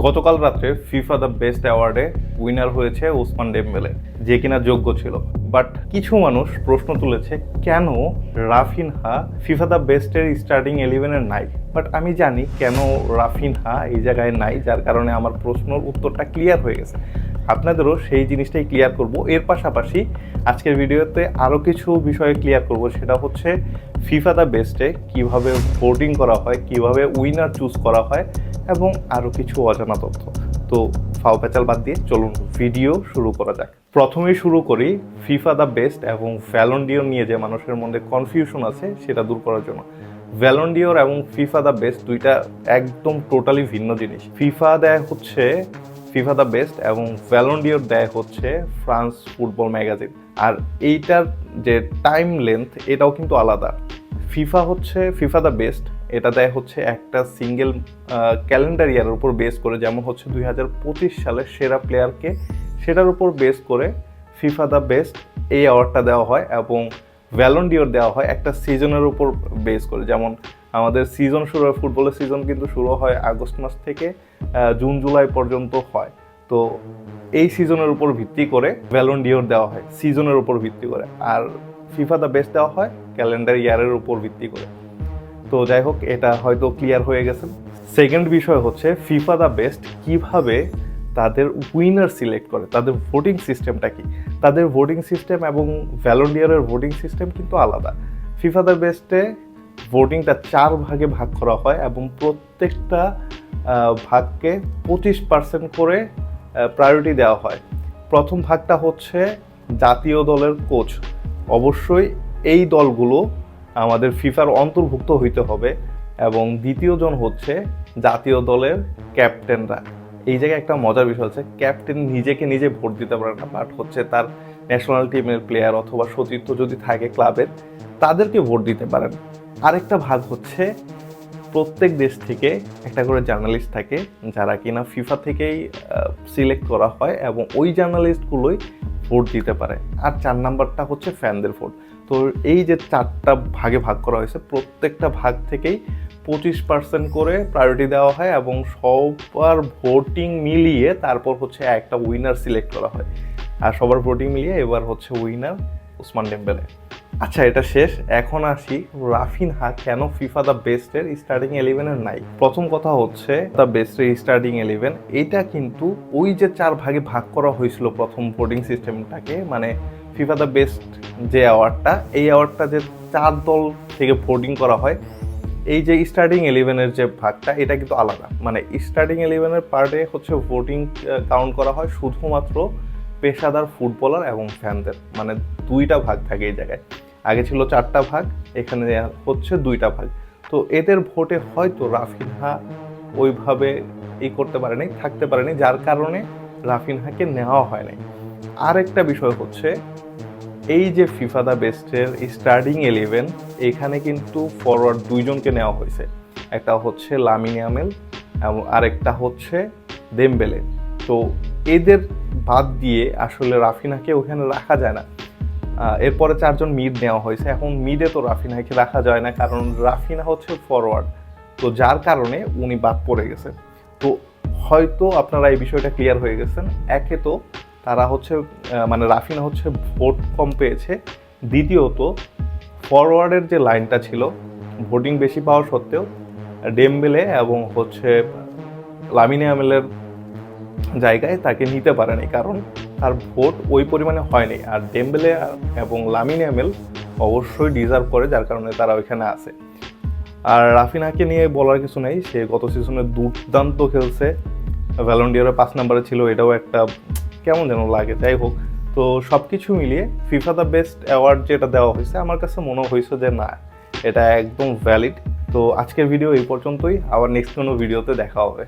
গতকাল রাত্রে FIFA the best অ্যাওয়ার্ডে winner হয়েছে ওসমান ডেম্বেলে, যে কিনা যোগ্য ছিল। বাট কিছু মানুষ প্রশ্ন তুলেছে কেন রাফিনহা ফিফা দ্য বেস্টের স্টার্টিং 11-এর নাই। বাট আমি জানি কেন রাফিনহা এই জায়গায় নাই, যার কারণে আমার প্রশ্নের উত্তরটা ক্লিয়ার হয়ে গেছে। আপনাদেরও সেই জিনিসটাই ক্লিয়ার করব। এর পাশাপাশি আজকের ভিডিওতে আরও কিছু বিষয়ে ক্লিয়ার করব, সেটা হচ্ছে ফিফা দ্য বেস্টে কীভাবে ভোটিং করা হয়, কিভাবে উইনার চুজ করা হয় এবং আরও কিছু অজানা তথ্য। তো ফাও প্যাচাল বাদ দিয়ে চলুন ভিডিও শুরু করা যাক। প্রথমেই শুরু করি ফিফা দ্য বেস্ট এবং ব্যালন ডিওর নিয়ে যে মানুষের মধ্যে কনফিউশন আছে সেটা দূর করার জন্য। ব্যালন ডিওর এবং ফিফা দ্য বেস্ট দুইটা একদম টোটালি ভিন্ন জিনিস। ফিফা দেয় হচ্ছে ফিফা দ্য বেস্ট এবং ব্যালন ডিওর দেয় হচ্ছে ফ্রান্স ফুটবল ম্যাগাজিন। আর এইটার যে টাইম লেন্থ এটাও কিন্তু আলাদা। ফিফা দ্য বেস্ট এটা দেয় হচ্ছে একটা সিঙ্গেল ক্যালেন্ডার ইয়ারের উপর বেস করে, যেমন হচ্ছে 2025 সালের সেরা প্লেয়ারকে সেটার উপর বেস করে ফিফা দ্য বেস্ট এই অ্যাওয়ার্ডটা দেওয়া হয়। এবং ব্যালন ডিওর দেওয়া হয় একটা সিজনের উপর বেস করে, যেমন আমাদের সিজন শুরু হয়, ফুটবলের সিজন কিন্তু শুরু হয় আগস্ট মাস থেকে জুন জুলাই পর্যন্ত হয়। তো এই সিজনের উপর ভিত্তি করে ব্যালন ডিওর দেওয়া হয় সিজনের উপর ভিত্তি করে, আর ফিফা দ্য বেস্ট দেওয়া হয় ক্যালেন্ডার ইয়ারের উপর ভিত্তি করে। তো যাই হোক, এটা হয়তো ক্লিয়ার হয়ে গেছে। সেকেন্ড বিষয় হচ্ছে ফিফা দ্য বেস্ট কিভাবে তাদের উইনার সিলেক্ট করে, তাদের ভোটিং সিস্টেমটা কি। তাদের ভোটিং সিস্টেম এবং ব্যালন ডিওরের ভোটিং সিস্টেম কিন্তু আলাদা। ফিফা দ্য বেস্টে ভোটিংটা 4 ভাগে ভাগ করা হয় এবং প্রত্যেকটা ভাগকে 25% করে প্রায়োরিটি দেওয়া হয়। প্রথম ভাগটা হচ্ছে জাতীয় দলের কোচ, অবশ্যই এই দলগুলো আমাদের ফিফার অন্তর্ভুক্ত হইতে হবে। এবং দ্বিতীয়জন হচ্ছে জাতীয় দলের ক্যাপ্টেনরা। এই জায়গায় একটা মজার বিষয় হচ্ছে ক্যাপ্টেন নিজেকে নিজে ভোট দিতে পারে না, বাট হচ্ছে তার ন্যাশনাল টিমের প্লেয়ার অথবা সতীর্থ যদি থাকে ক্লাবের, তাদেরকে ভোট দিতে পারেন। আরেকটা ভাগ হচ্ছে প্রত্যেক দেশ থেকে একটা করে জার্নালিস্ট থাকে, যারা কিনা ফিফা থেকেই সিলেক্ট করা হয় এবং ওই জার্নালিস্টগুলোই ভোট দিতে পারে। আর 4 নাম্বারটা হচ্ছে ফ্যানদের ভোট। তো এই যে 4টা ভাগে ভাগ করা হয়েছে, প্রত্যেকটা ভাগ থেকেই 25% করে প্রায়োরিটি দেওয়া হয় এবং সবার ভোটিং মিলিয়ে তারপর হচ্ছে একটা উইনার সিলেক্ট করা হয়। আর সবার ভোটিং মিলিয়ে এবার হচ্ছে উইনার ওসমান ডেম্বেলে। আচ্ছা, এটা শেষ। এখন আসি রাফিনহা কেন ফিফা দ্য বেস্টের স্টার্টিং 11-এর নাই। প্রথম কথা হচ্ছে দ্য বেস্টের স্টার্টিং 11 এটা কিন্তু ওই যে 4 ভাগে ভাগ করা হয়েছিল প্রথম ভোটিং সিস্টেমটাকে, মানে ফিফা দ্য বেস্ট যে অ্যাওয়ার্ডটা, এই অ্যাওয়ার্ডটা যে 4 দল থেকে ভোটিং করা হয়, এই যে স্টার্টিং 11-এর যে ভাগটা এটা কিন্তু আলাদা। মানে স্টার্টিং 11-এর পার্টে হচ্ছে ভোটিং কাউন্ট করা হয় শুধুমাত্র পেশাদার ফুটবলার এবং ফ্যানদের, মানে 2টা ভাগ থাকে এই জায়গায়। আগে ছিল 4টা ভাগ, এখানে হচ্ছে 2টা ভাগ। তো এদের ভোটে হয়তো রাফিনহা ওইভাবে করতে পারেনি, থাকতে পারেনি, যার কারণে রাফিনহাকে নেওয়া হয় নাই। আরেকটা বিষয় হচ্ছে এই যে ফিফা দ্য বেস্টের স্টার্টিং 11 এখানে কিন্তু ফরওয়ার্ড 2জনকে নেওয়া হয়েছে, একটা হচ্ছে লামিন ইয়ামাল এবং আরেকটা হচ্ছে ডেম্বেলে। তো এদের বাদ দিয়ে আসলে রাফিনহাকে ওখানে রাখা যায় না। এরপরে 4জন মিড নেওয়া হয়েছে। এখন মিডে তো রাফিনহাকে রাখা যায় না, কারণ রাফিনহা হচ্ছে ফরওয়ার্ড, তো যার কারণে উনি বাদ পড়ে গেছে। তো হয়তো আপনারা এই বিষয়টা ক্লিয়ার হয়ে গেছেন। একে তো তারা হচ্ছে মানে রাফিনহা হচ্ছে ভোট কম পেয়েছে, দ্বিতীয়ত ফরওয়ার্ডের যে লাইনটা ছিল ভোটিং বেশি পাওয়া সত্ত্বেও ডেম্বেলে এবং হচ্ছে লামিন ইয়ামালের জায়গায় তাকে নিতে পারেনি, কারণ তার ভোট ওই পরিমাণে হয়নি। আর ডেম্বেলে এবং লামিন ইয়ামাল অবশ্যই ডিজার্ভ করে, যার কারণে তারা ওইখানে আছে। আর রাফিনহাকে নিয়ে বলার কিছু নেই, সে গত সিজনে দুর্দান্ত খেলছে, ব্যালন ডিওরে 5 নম্বরে ছিল, এটাও একটা কেমন যেন লাগে। যাই হোক, তো সব কিছু মিলিয়ে ফিফা দ্য বেস্ট অ্যাওয়ার্ড যেটা দেওয়া হয়েছে আমার কাছে মনে হয়েছে যে না, এটা একদম ভ্যালিড। তো আজকের ভিডিও এই পর্যন্তই, আবার নেক্সট কোনো ভিডিওতে দেখা হবে।